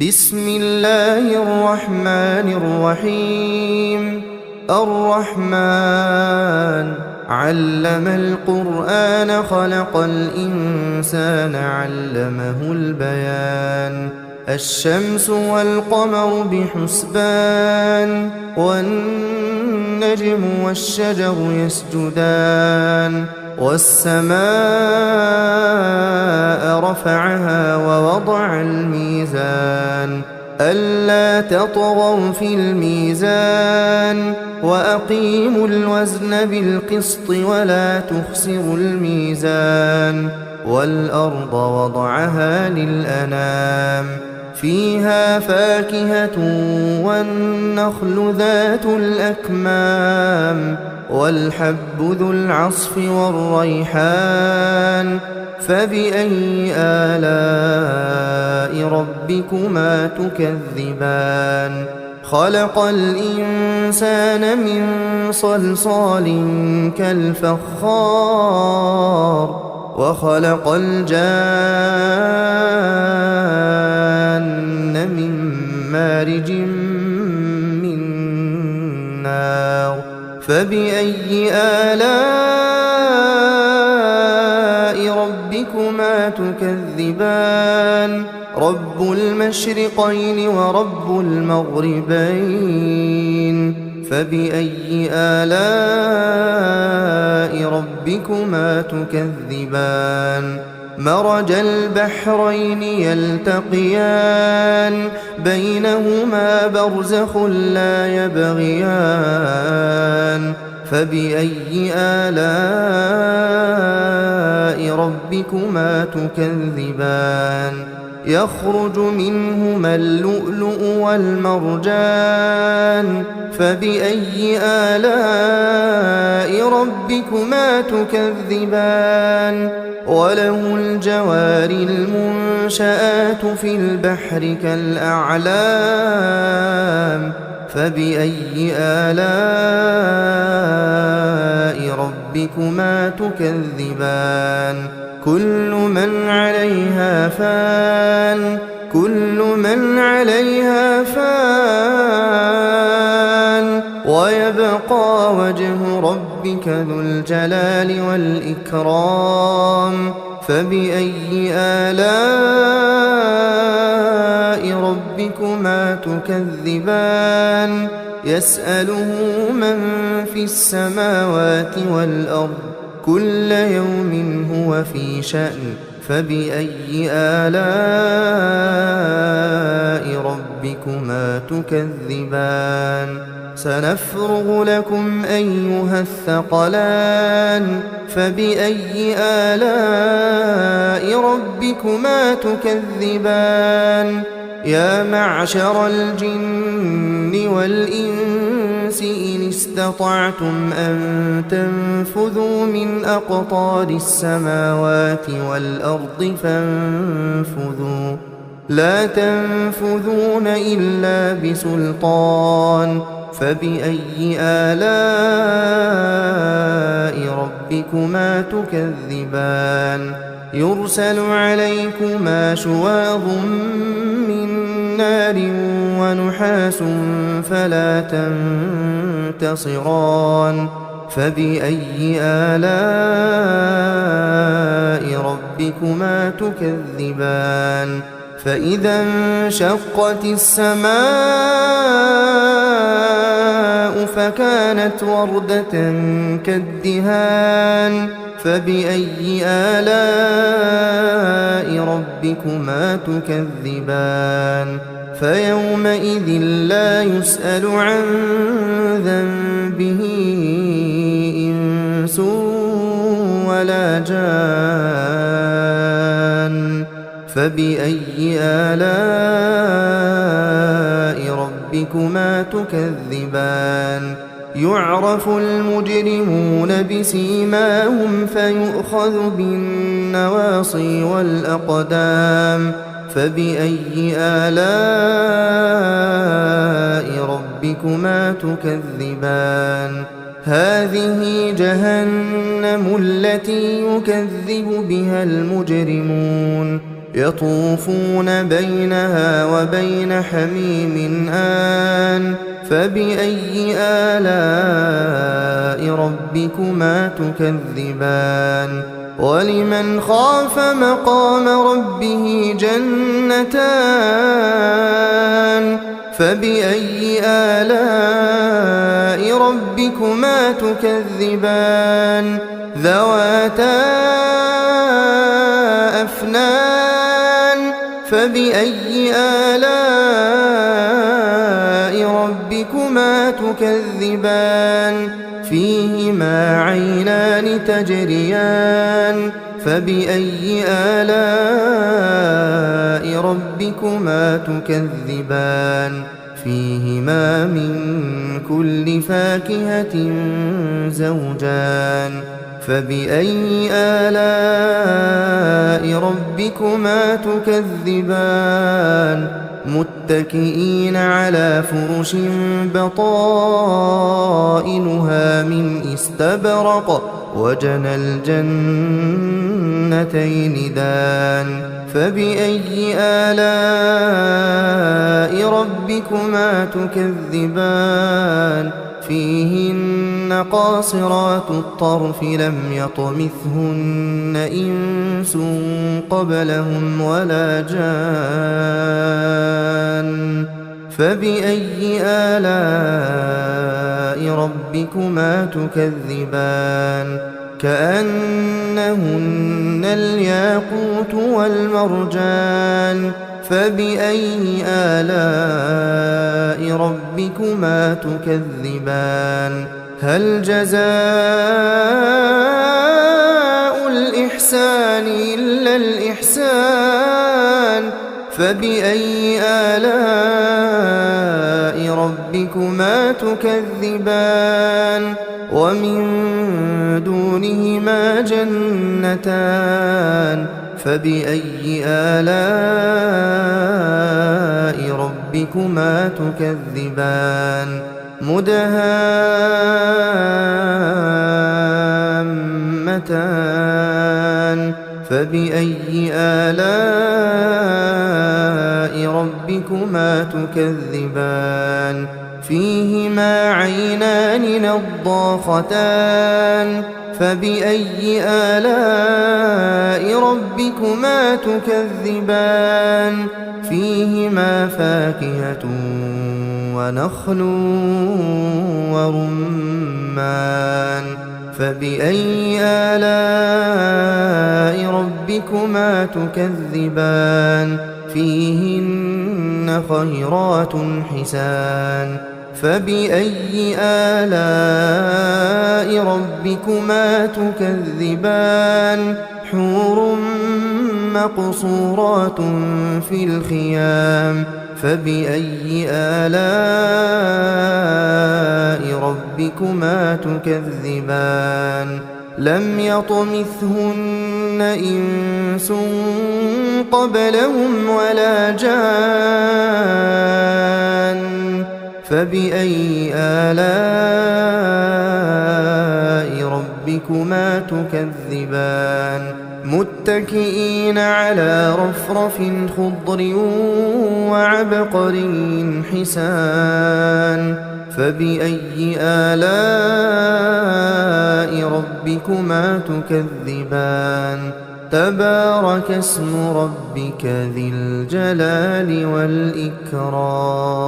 بسم الله الرحمن الرحيم. الرحمن علم القرآن خلق الإنسان علمه البيان. الشمس والقمر بحسبان والنجم والشجر يسجدان والسماء رفعها ووضع الميزان ألا تطغوا في الميزان وأقيموا الوزن بالقسط ولا تخسروا الميزان. والأرض وضعها للأنام فيها فاكهة والنخل ذات الأكمام والحب ذو العصف والريحان. فبأي آلاء ربكما تكذبان؟ خلق الإنسان من صلصال كالفخار وخلق الجان من مارج من نار. فبأي آلاء ربكما تكذبان؟ رب المشرقين ورب المغربين. فبأي آلاء ربكما تكذبان؟ مرج البحرين يلتقيان بينهما برزخ لا يبغيان. فبأي آلاء ربكما تكذبان؟ يخرج منهما اللؤلؤ والمرجان. فبأي آلاء ربكما تكذبان؟ وله الجوار المنشآت في البحر كالأعلام. فبأي آلاء ربكما تكذبان؟ كل من عليها فان كل من عليها فان ويبقى وجه ربك ذو الجلال والإكرام. فبأي آلاء ربكما تكذبان؟ يسأله من في السماوات والأرض كل يوم هو في شأن. فبأي آلاء ربكما تكذبان؟ سنفرغ لكم أيها الثقلان. فبأي آلاء ربكما تكذبان؟ يا معشر الجن والإنس إن استطعتم أن تنفذوا من أقطار السماوات والأرض فانفذوا لا تنفذون إلا بسلطان. فبأي آلاء ربكما تكذبان؟ يرسل عليكما شواظ من نار ونحاس فلا تنتصران. فبأي آلاء ربكما تكذبان؟ فإذا انشقت السماء فكانت وردة كالدهان. فبأي آلاء ربكما تكذبان؟ فيومئذ لا يسأل عن ذنبه إنس ولا جان. فبأي آلاء ربكما تكذبان؟ يعرف المجرمون بسيماهم فيؤخذ بالنواصي والأقدام. فبأي آلاء ربكما تكذبان؟ هذه جهنم التي يكذب بها المجرمون يطوفون بينها وبين حميم آن فبأي آلاء ربكما تكذبان ولمن خاف مقام ربه جنتان فبأي آلاء ربكما تكذبان ذواتا أفنان فبأي آلاء ربكما تكذبان فيهما عينان تجريان فبأي آلاء ربكما تكذبان فيهما من كل فاكهة زوجان فبأي آلاء ربكما تكذبان متكئين على فرش بطائنها من استبرق وجنى الجنتين دان فبأي آلاء ربكما تكذبان فيهن قاصرات الطرف لم يطمثهن إنس قبلهم ولا جان فبأي آلاء ربكما تكذبان كأنهن الياقوت والمرجان فبأي آلاء ربكما تكذبان هل جزاء الإحسان إلا الإحسان فبأي آلاء ربكما تكذبان ومن دونهما جنتان فبأي آلاء ربكما تكذبان مدهامتان فبأي آلاء ربكما تكذبان فيهما عينان نضاختان فبأي آلاء ربكما تكذبان فيهما فاكهة ونخل ورمان فبأي آلاء ربكما تكذبان فيهن خيرات حسان فبأي آلاء ربكما تكذبان حور مقصورات في الخيام فبأي آلاء ربكما تكذبان لم يطمثهن إنس قبلهم ولا جان فبأي آلاء ربكما تكذبان متكئين على رفرف خضر وعبقري حسان فبأي آلاء ربكما تكذبان تبارك اسم ربك ذي الجلال والإكرام